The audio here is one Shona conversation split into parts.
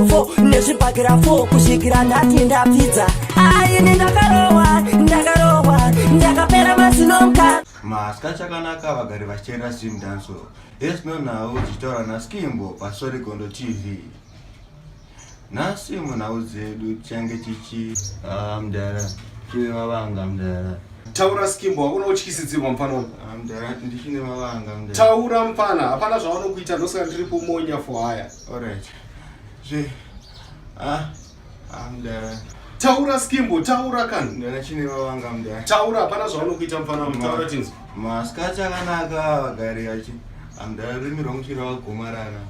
fo nezvibhakira fo kusvikira ndati ndapfidza. Aini ndakarohwa ndakapera mazino mukati. Maska chakanaka vagari vachitera Swim Dance. Esinonawo tichitaura naSkimbo paSorigondo TV. Nasi munhau dzedu tichange tichi mudara tive mavanga mudara. Taura Skimbo, hakuna utyisidzirwa mufana. Mudara ndichine mavanga mudara. Taura mufana, hapana zvaunokuita ndosaka ndiri kumonya for haya. Alright. Mudara. Taura Skimbo, taura kana. Mudara chine mavanga mudara. Taura, hapana zvaunokuita mufana, taura tinzi. Maska chakanaka vagari vachi. Mudara rimi rwamuchira wagomarara.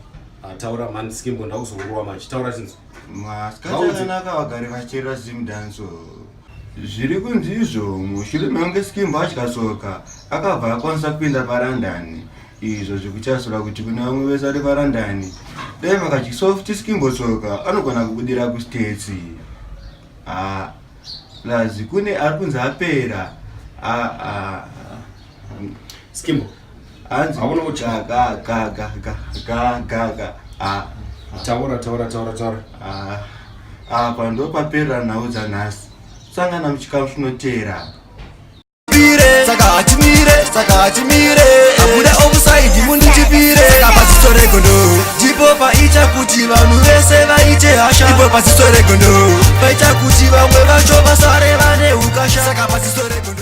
Taura man Skimbo ndakuzourwa machi. Taura tinzi. Maska chakanaka vagari vachitera Swim Dance. Zviri kunzi izvo mushure mekunge Skimbo atyasoka akabva akwanisa kupinda paRandani. Izvo zvikuchasura kuti kune vamwe vese vari paRandani dai makachisawo futi Skimbo tsoka anogona kubudira kuStates. Lazi kune ari kunzi apera. Skimbo hanzi hauna utya. Taura. Apa ndo paperera nhau dzanhasi. Sangana muchikamu chinotera. Saka hatimire abuda offside mundichipire saka paziso regondo ndipo paita kuti vanhu vese vaite hasha ndipo paziso regondo paita kuti vamwe vacho vasare vane ukasha saka paziso regondo.